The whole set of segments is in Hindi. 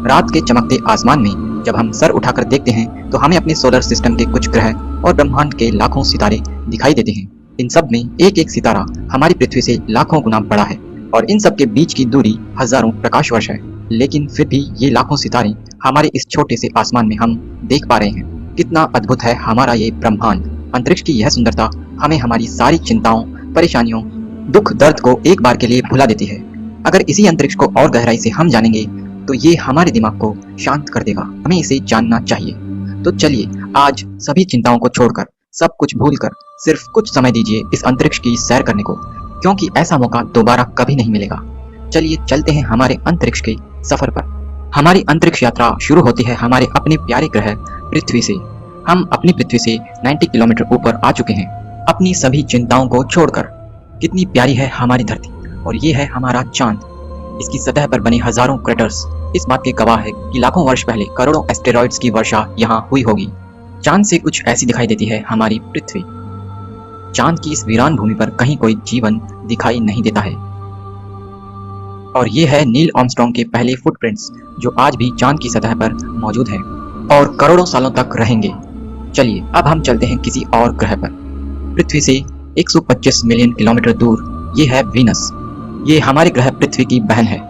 रात के चमकते आसमान में जब हम सर उठाकर देखते हैं तो हमें अपने सोलर सिस्टम के कुछ ग्रह और ब्रह्मांड के लाखों सितारे दिखाई देते हैं। इन सब में एक एक सितारा हमारी पृथ्वी से लाखों गुना बड़ा है और इन सब के बीच की दूरी हजारों प्रकाश वर्ष है। लेकिन फिर भी ये लाखों सितारे हमारे इस छोटे से आसमान में हम देख पा रहे हैं। कितना अद्भुत है हमारा ये ब्रह्मांड। अंतरिक्ष की यह सुंदरता हमें हमारी सारी चिंताओं, परेशानियों, दुख दर्द को एक बार के लिए भुला देती है। अगर इसी अंतरिक्ष को और गहराई से हम जानेंगे तो ये हमारे दिमाग को शांत कर देगा। हमें इसे जानना चाहिए। तो चलिए आज सभी चिंताओं को छोड़कर, सब कुछ भूलकर सिर्फ कुछ समय दीजिए इस अंतरिक्ष की सैर करने को, क्योंकि ऐसा मौका दोबारा कभी नहीं मिलेगा। चलिए चलते हैं हमारे अंतरिक्ष के सफर पर। हमारी अंतरिक्ष यात्रा शुरू होती है हमारे अपने प्यारे ग्रह पृथ्वी से। हम अपनी पृथ्वी से 90 किलोमीटर ऊपर आ चुके हैं, अपनी सभी चिंताओं को छोड़कर। कितनी प्यारी है हमारी धरती, और ये है हमारा चांद। इसकी सतह पर बने हजारों क्रेटर्स इस बात के गवाह है कि लाखों वर्ष पहले करोड़ों एस्टेरॉइड्स की वर्षा यहाँ हुई होगी। चांद से कुछ ऐसी दिखाई देती है हमारी पृथ्वी। चांद की इस वीरान भूमि पर कहीं कोई जीवन दिखाई नहीं देता है। और ये है नील आर्मस्ट्रांग के पहले फुटप्रिंट्स, जो आज भी चांद की सतह पर मौजूद हैं और करोड़ों सालों तक रहेंगे। चलिए अब हम चलते हैं किसी और ग्रह पर। पृथ्वी से 125 मिलियन किलोमीटर दूर ये है वीनस। ये हमारे ग्रह पृथ्वी की बहन है।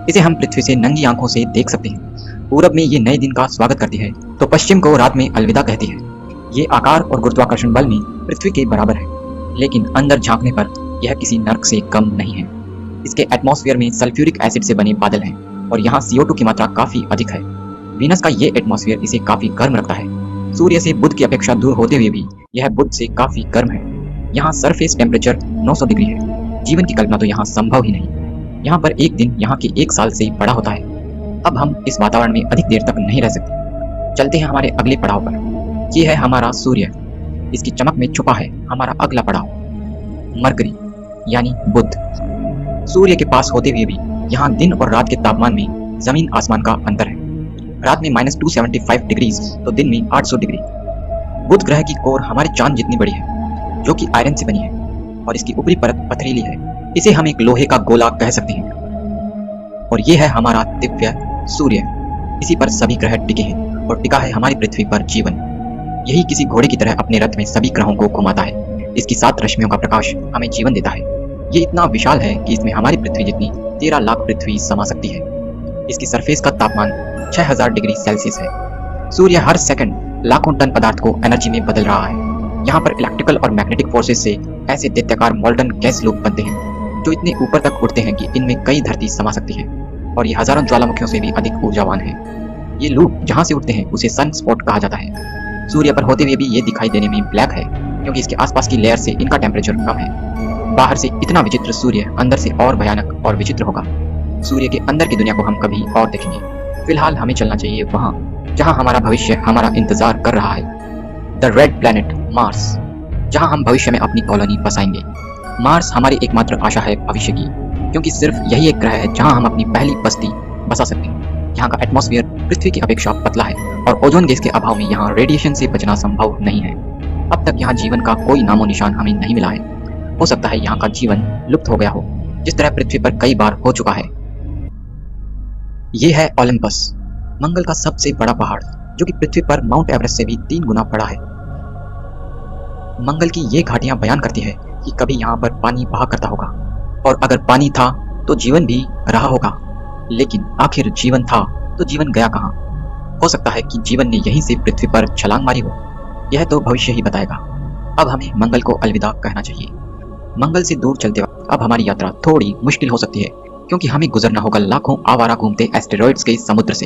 इसे हम पृथ्वी से नंगी आंखों से देख सकते हैं। पूरब में ये नए दिन का स्वागत करती है तो पश्चिम को रात में अलविदा कहती है। ये आकार और गुरुत्वाकर्षण बल में पृथ्वी के बराबर है, लेकिन अंदर झांकने पर यह किसी नर्क से कम नहीं है। इसके एटमॉस्फेयर में सल्फ्यूरिक एसिड से बने बादल हैं और यहाँ CO2 की मात्रा काफी अधिक है। वीनस का ये एटमॉस्फेयर इसे काफी गर्म रखता है। सूर्य से बुध की अपेक्षा दूर होते हुए भी यह बुध से काफी गर्म है। यहाँ सरफेस टेम्परेचर 900 डिग्री है। जीवन की कल्पना तो यहाँ संभव ही नहीं। यहाँ पर एक दिन यहाँ के 1 साल से बड़ा होता है। अब हम इस वातावरण में अधिक देर तक नहीं रह सकते। चलते हैं हमारे अगले पड़ाव पर। ये है हमारा सूर्य। इसकी चमक में छुपा है हमारा अगला पड़ाव, मरकरी यानी बुध। सूर्य के पास होते हुए भी यहाँ दिन और रात के तापमान में जमीन आसमान का अंतर है। रात में -275 डिग्रीज तो दिन में 800 डिग्री। बुध ग्रह की कोर हमारे चांद जितनी बड़ी है, जो कि आयरन से बनी है, और इसकी ऊपरी परत पथरीली है। इसे हम एक लोहे का गोला कह सकते हैं। और ये है हमारा दिव्य सूर्य। इसी पर सभी ग्रह टिके हैं और टिका है हमारी पृथ्वी पर जीवन। यही किसी घोड़े की तरह अपने रथ में सभी ग्रहों को घुमाता है। इसकी 7 रश्मियों का प्रकाश हमें जीवन देता है। ये इतना विशाल है कि इसमें हमारी पृथ्वी जितनी 13 लाख पृथ्वी समा सकती है। इसकी सरफेस का तापमान 6000 डिग्री सेल्सियस है। सूर्य हर सेकंड लाखों टन पदार्थ को एनर्जी में बदल रहा है। यहाँ पर इलेक्ट्रिकल और मैग्नेटिक फोर्सेस से ऐसे दैत्याकार मोल्टन गैस लूप बनते हैं जो इतने ऊपर तक उड़ते हैं कि इनमें कई धरती समा सकती है, और ये हजारों ज्वालामुखियों से भी अधिक ऊर्जावान है। ये लूप जहाँ से उड़ते हैं उसे सन स्पॉट कहा जाता है। सूर्य पर होते हुए भी ये दिखाई देने में ब्लैक है, क्योंकि इसके आसपास की लेयर से इनका टेम्परेचर कम है। बाहर से इतना विचित्र सूर्य अंदर से और भयानक और विचित्र होगा। सूर्य के अंदर की दुनिया को हम कभी और देखेंगे। फिलहाल हमें चलना चाहिए वहाँ जहाँ हमारा भविष्य हमारा इंतजार कर रहा है, द रेड प्लैनेट मार्स, जहाँ हम भविष्य में अपनी कॉलोनी बसाएंगे। मार्स हमारी एकमात्र आशा है भविष्य की, क्योंकि सिर्फ यही एक ग्रह है जहाँ हम अपनी पहली बस्ती बसा सकते हैं। यहाँ का एटमॉस्फेयर पृथ्वी की अपेक्षा पतला है और ओजोन गैस के अभाव में यहाँ रेडिएशन से बचना संभव नहीं है। अब तक यहाँ जीवन का कोई नामो निशान हमें नहीं मिला है। हो सकता है यहाँ का जीवन लुप्त हो गया हो, जिस तरह पृथ्वी पर कई बार हो चुका है। ये है ओलंपस, मंगल का सबसे बड़ा पहाड़, जो कि पृथ्वी पर माउंट एवरेस्ट से भी 3 गुना बड़ा है। मंगल की ये घाटियां बयान करती है कि कभी यहाँ पर पानी बहा करता होगा, और अगर पानी था तो जीवन भी रहा होगा। लेकिन आखिर जीवन था तो जीवन गया कहाँ? हो सकता है कि जीवन ने यहीं से पृथ्वी पर छलांग मारी हो। यह तो भविष्य ही बताएगा। अब हमें मंगल को अलविदा कहना चाहिए। मंगल से दूर चलते वक्त अब हमारी यात्रा थोड़ी मुश्किल हो सकती है, क्योंकि हमें गुजरना होगा लाखों आवारा घूमते एस्टेरॉइड्स के समुद्र से।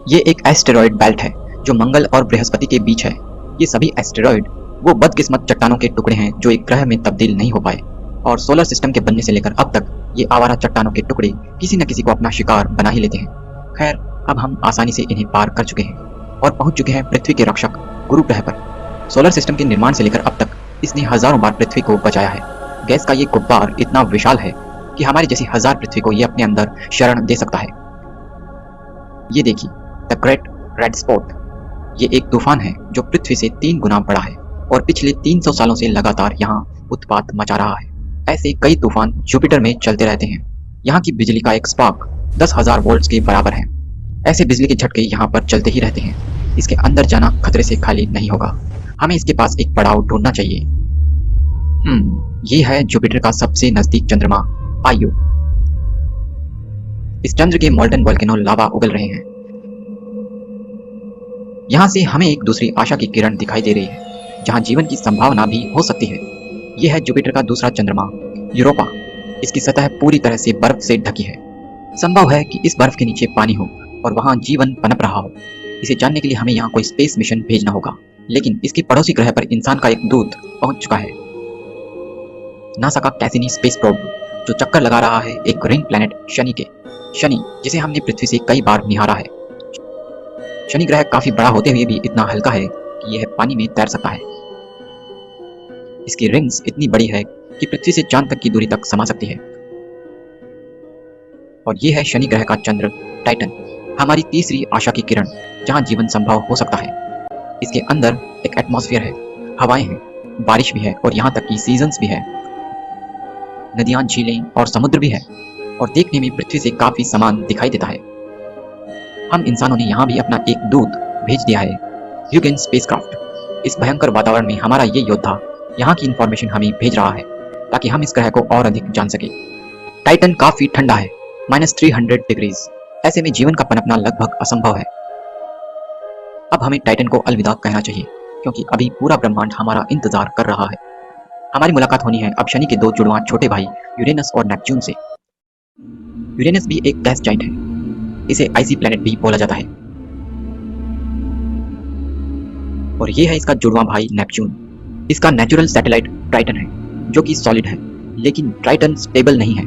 ये एक एस्टेरॉइड बेल्ट है जो मंगल और बृहस्पति के बीच है। ये सभी एस्टेरॉइड वो बदकिस्मत चट्टानों के टुकड़े हैं जो एक ग्रह में तब्दील नहीं हो पाए, और सोलर सिस्टम के बनने से लेकर अब तक ये आवारा चट्टानों के टुकड़े किसी न किसी को अपना शिकार बना ही लेते हैं। खैर, अब हम आसानी से इन्हें पार कर चुके हैं और पहुंच चुके हैं पृथ्वी के रक्षक गुरु ग्रह पर। सोलर सिस्टम के निर्माण से लेकर अब तक इसने हजारों बार पृथ्वी को बचाया है। गैस का ये गुब्बार इतना विशाल है कि हमारी जैसी 1000 पृथ्वी को ये अपने अंदर शरण दे सकता है। ये देखिए, द ग्रेट रेड स्पॉट। ये एक तूफान है जो पृथ्वी से 3 गुना बड़ा है और पिछले 300 सालों से लगातार यहाँ उत्पात मचा रहा है। ऐसे कई तूफान जुपिटर में चलते रहते हैं। यहाँ की बिजली का एक स्पार्क 10,000 वोल्ट्स के बराबर हैं। ऐसे बिजली के झटके यहाँ पर चलते ही रहते हैं। इसके अंदर जाना खतरे से खाली नहीं होगा। हमें इसके पास एक पड़ाव ढूंढना चाहिए। ये है जुपिटर का सबसे नजदीक चंद्रमा आयु। इस चंद्र के मोल्टन वोल्केनो लावा उगल रहे हैं। यहाँ से हमें एक दूसरी आशा की किरण दिखाई दे रही है, जहाँ जीवन की संभावना भी हो सकती है। यह है जुपिटर का दूसरा चंद्रमा यूरोपा। इसकी सतह पूरी तरह से बर्फ से ढकी है। संभव है कि इस बर्फ के नीचे पानी हो और वहाँ जीवन पनप रहा हो। इसे जानने के लिए हमें यहाँ कोई स्पेस मिशन भेजना होगा, लेकिन इसके पड़ोसी ग्रह पर इंसान का एक दूत पहुंच चुका है। नासा का कैसिनी स्पेस प्रोब जो चक्कर लगा रहा है एक रिंग प्लैनेट शनि के। शनि जिसे हमने पृथ्वी से कई बार निहारा है। शनि ग्रह काफी बड़ा होते हुए भी इतना हल्का है कि यह पानी में तैर सकता है। इसकी रिंग्स इतनी बड़ी है कि पृथ्वी से चांद तक की दूरी तक समा सकती है। और यह है शनि ग्रह का चंद्र टाइटन, हमारी तीसरी आशा की किरण, जहां जीवन संभव हो सकता है। इसके अंदर एक एटमॉस्फेयर है, हवाएं हैं, बारिश भी है और यहाँ तक कि सीजन्स भी है। नदियां, झीलें और समुद्र भी है और देखने में पृथ्वी से काफी समान दिखाई देता है। हम इंसानों ने यहाँ भी अपना एक दूत भेज दिया है, ह्यूगेन स्पेसक्राफ्ट। इस भयंकर वातावरण में हमारा ये योद्धा यहाँ की इंफॉर्मेशन हमें भेज रहा है ताकि हम इस ग्रह को और अधिक जान सके। टाइटन काफी ठंडा है, -300 डिग्रीज। ऐसे में जीवन का पनपना लगभग असंभव है। अब हमें टाइटन को अलविदा कहना चाहिए, क्योंकि अभी पूरा ब्रह्मांड हमारा इंतजार कर रहा है। हमारी मुलाकात होनी है अब शनि के दो जुड़वां छोटे भाई यूरेनस और नेपच्यून से। यूरेनस भी एक गैस जाइंट है, इसे आइसी प्लैनेट भी बोला जाता है। और ये है इसका जुड़वां भाई नेपच्यून। इसका नेचुरल सैटेलाइट ट्राइटन है, जो कि सॉलिड है, लेकिन ट्राइटन स्टेबल नहीं है।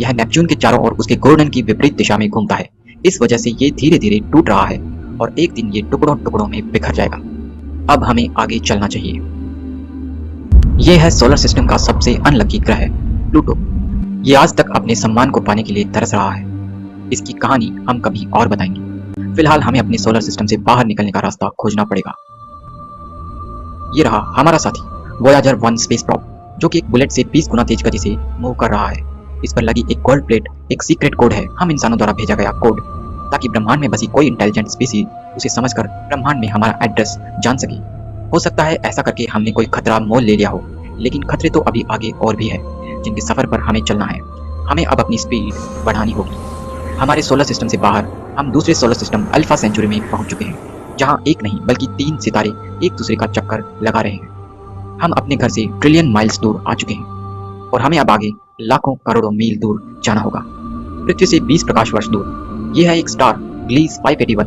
यह नेपच्यून के चारों ओर उसके घूर्णन की विपरीत दिशा में घूमता है। इस वजह से ये धीरे धीरे टूट रहा है और एक दिन ये टुकड़ों टुकड़ों में बिखर जाएगा। अब हमें आगे चलना चाहिए। यह है सोलर सिस्टम का सबसे अनलकी ग्रह प्लूटो। ये आज तक अपने सम्मान को पाने के लिए तरस रहा है। इसकी कहानी हम कभी और बताएंगे। फिलहाल हमें अपने सोलर सिस्टम से बाहर निकलने का रास्ता खोजना पड़ेगा। ये रहा हमारा साथी वोयाजर 1 स्पेस प्रोब, जो कि एक बुलेट से 20 गुना तेज गति से मूव कर रहा है। इस पर लगी एक गोल्ड प्लेट एक सीक्रेट कोड है, हम इंसानों द्वारा भेजा गया कोड, ताकि ब्रह्मांड में बसी कोई इंटेलिजेंट स्पीसीज उसे समझकर ब्रह्मांड में हमारा एड्रेस जान सके। हो सकता है ऐसा करके हमने कोई खतरा मोल ले लिया हो, लेकिन खतरे तो अभी आगे और भी है, जिनके सफर पर हमें चलना है। हमें अब अपनी स्पीड बढ़ानी होगी। हमारे सोलर सिस्टम से बाहर हम दूसरे सोलर सिस्टम अल्फा सेंचुरी में पहुंच चुके हैं, जहां एक नहीं बल्कि 3 सितारे एक दूसरे का चक्कर लगा रहे हैं। हम अपने घर से ट्रिलियन माइल्स दूर आ चुके हैं और हमें अब आगे लाखों करोड़ों मील दूर जाना होगा, पृथ्वी से 20 प्रकाश वर्ष दूर। यह है एक स्टार ग्लीस 581।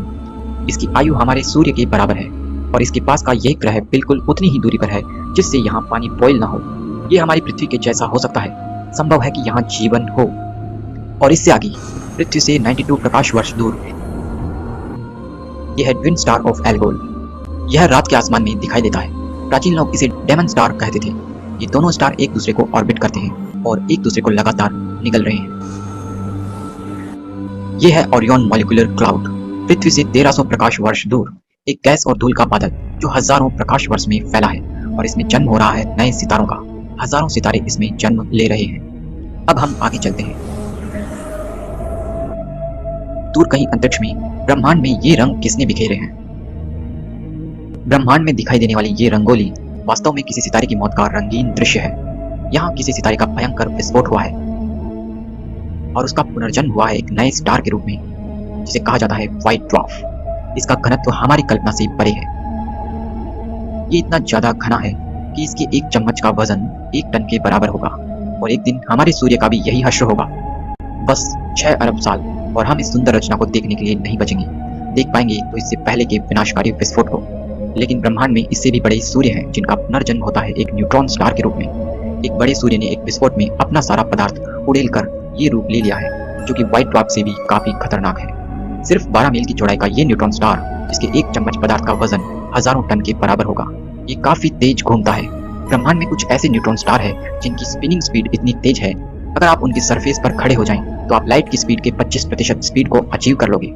इसकी आयु हमारे सूर्य के बराबर है और इसके पास का यह ग्रह बिल्कुल उतनी ही दूरी पर है जिससे यहाँ पानी बॉयल ना हो। यह हमारी पृथ्वी के जैसा हो सकता है। संभव है कि यहाँ जीवन हो। और इससे आगे पृथ्वी से 92 प्रकाश वर्ष दूर यह है ट्विन स्टार ऑफ एल्गोल। यह रात के आसमान में दिखाई देता है। प्राचीन लोग इसे डेमन स्टार कहते थे। ये दोनों स्टार एक दूसरे को ऑर्बिट करते हैं और एक दूसरे को लगातार निगल रहे हैं। यह है ओरियन मॉलिक्यूलर क्लाउड, पृथ्वी से 1300 प्रकाश वर्ष दूर एक गैस और धूल का बादल जो हजारों प्रकाश वर्ष में फैला है और इसमें जन्म हो रहा है नए सितारों का। हजारों सितारे इसमें जन्म ले रहे हैं। अब हम आगे चलते हैं। दूर कहीं अंतरिक्ष में ब्रह्मांड में ये रंग किसने बिखेरे हैं? ब्रह्मांड में दिखाई देने वाली ये रंगोली वास्तव में किसी सितारे की मौत का रंगीन दृश्य है। यहाँ किसी सितारे का भयंकर विस्फोट हुआ है और उसका पुनर्जन्म हुआ है एक नए स्टार के रूप में, जिसे कहा जाता है व्हाइट ड्वार्फ। इसका घनत्व हमारी कल्पना से परे है। ये इतना ज्यादा घना है कि इसके एक चम्मच का वजन 1 टन के बराबर होगा और एक दिन हमारे सूर्य का भी यही हश्र होगा। बस 6 अरब साल और हम इस सुंदर रचना को देखने के लिए नहीं बचेंगे। देख पाएंगे तो इससे पहले के विनाशकारी विस्फोट को। लेकिन ब्रह्मांड में इससे भी बड़े सूर्य हैं जिनका पुनर्जन्म होता है एक न्यूट्रॉन स्टार के रूप में। एक बड़े सूर्य ने एक विस्फोट में अपना सारा पदार्थ उड़ेल कर ये रूप ले लिया है, जो कि व्हाइट ड्वार्फ से भी काफी खतरनाक है। सिर्फ 12 मील की चौड़ाई का ये न्यूट्रॉन स्टार, जिसके एक चम्मच पदार्थ का वजन हजारों टन के बराबर होगा, ये काफी तेज घूमता है। ब्रह्मांड में कुछ ऐसे न्यूट्रॉन स्टार है जिनकी स्पिनिंग स्पीड इतनी तेज है, अगर आप उनकी सरफेस पर खड़े हो जाएं तो आप लाइट की स्पीड के 25% स्पीड को अचीव कर लोगे।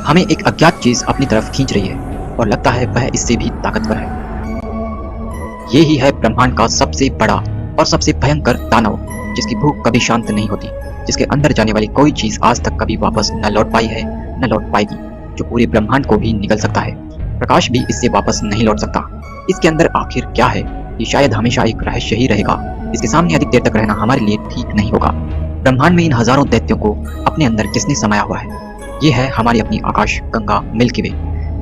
हमें एक अज्ञात चीज अपनी तरफ खींच रही है और लगता है वह इससे भी ताकतवर है। ये ही है ब्रह्मांड का सबसे बड़ा और सबसे भयंकर दानव, जिसकी भूख कभी शांत नहीं होती। जिसके अंदर जाने वाली कोई चीज आज तक कभी वापस न लौट पाई है न लौट पाएगी, जो पूरे ब्रह्मांड को भी निगल सकता है। प्रकाश भी इससे वापस नहीं लौट सकता। इसके अंदर आखिर क्या है, ये शायद हमेशा एक रहस्य ही रहेगा। इसके सामने अधिक देर तक रहना हमारे लिए ठीक नहीं होगा। ब्रह्मांड में इन हजारों दैत्यों को अपने अंदर किसने समाया हुआ है? ये है हमारी अपनी आकाश गंगा मिल्की वे,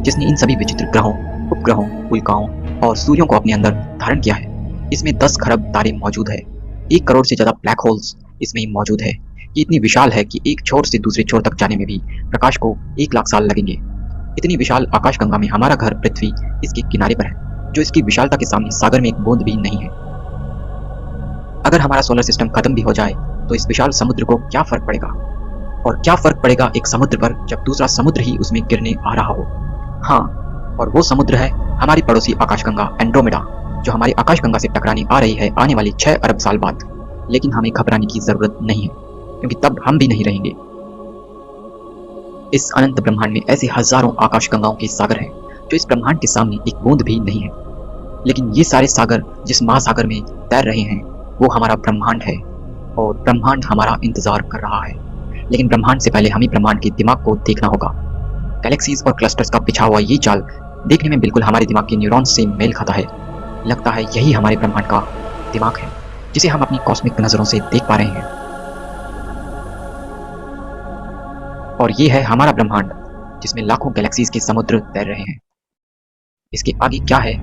जिसने इन सभी विचित्र ग्रहों, उपग्रहों, उल्काओं और सूर्यों को अपने अंदर धारण किया है। इसमें 10 खरब तारे मौजूद है। 1 करोड़ से ज्यादा ब्लैक होल्स इसमें मौजूद है। ये इतनी विशाल है कि एक छोर से दूसरे छोर तक जाने में भी प्रकाश को 1 लाख साल लगेंगे। इतनी विशाल आकाशगंगा में हमारा घर पृथ्वी इसके किनारे पर है, जो इसकी विशालता के सामने सागर में एक बूंद भी नहीं है। अगर हमारा सोलर सिस्टम खत्म भी हो जाए तो इस विशाल समुद्र को क्या फर्क पड़ेगा? और क्या फर्क पड़ेगा एक समुद्र पर जब दूसरा समुद्र ही उसमें गिरने आ रहा हो? हाँ, और वो समुद्र है हमारी पड़ोसी आकाशगंगा एंड्रोमेडा, जो हमारी आकाशगंगा से टकराने आ रही है आने वाली 6 अरब साल बाद। लेकिन हमें घबराने की जरूरत नहीं है, क्योंकि तब हम भी नहीं रहेंगे। इस अनंत ब्रह्मांड में ऐसे हजारों आकाशगंगाओं के सागर हैं, जो इस ब्रह्मांड के सामने एक बूंद भी नहीं है। लेकिन ये सारे सागर जिस महासागर में तैर रहे हैं, वो हमारा ब्रह्मांड है, और ब्रह्मांड हमारा इंतजार कर रहा है। लेकिन ब्रह्मांड से पहले हमें ब्रह्मांड के दिमाग को देखना होगा। गैलेक्सीज और क्लस्टर्स का बिछा हुआ ये जाल देखने में बिल्कुल हमारे दिमाग के न्यूरॉन्स से मेल खाता है। लगता है यही हमारे ब्रह्मांड का दिमाग है, जिसे हम अपनी कॉस्मिक नजरों से देख पा रहे हैं। और ये है हमारा ब्रह्मांड, जिसमें लाखों गैलेक्सीज के समुद्र तैर रहे हैं। इसके आगे क्या है?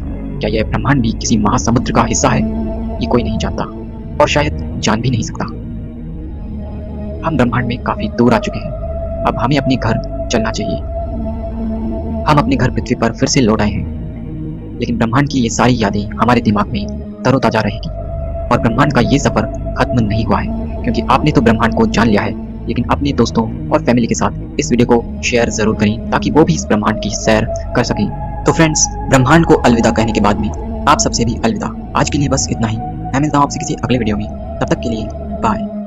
क्या यह ब्रह्मांड भी किसी महासमुद्र का हिस्सा है? ये कोई नहीं जानता, और शायद जान भी नहीं सकता। हम ब्रह्मांड में काफी दूर आ चुके हैं। अब हमें अपने घर चलना चाहिए। हम अपने घर पृथ्वी पर फिर से लौट आए हैं, लेकिन ब्रह्मांड की ये सारी यादें हमारे दिमाग में तरोताजा रहेगी। और ब्रह्मांड का ये सफर खत्म नहीं हुआ है, क्योंकि आपने तो ब्रह्मांड को जान लिया है, लेकिन अपने दोस्तों और फैमिली के साथ इस वीडियो को शेयर जरूर करें, ताकि वो भी इस ब्रह्मांड की सैर कर सकें। तो फ्रेंड्स, ब्रह्मांड को अलविदा कहने के बाद में आप सबसे भी अलविदा। आज के लिए बस इतना ही। मैं मिलता हूँ आपसे किसी अगले वीडियो में। तब तक के लिए बाय।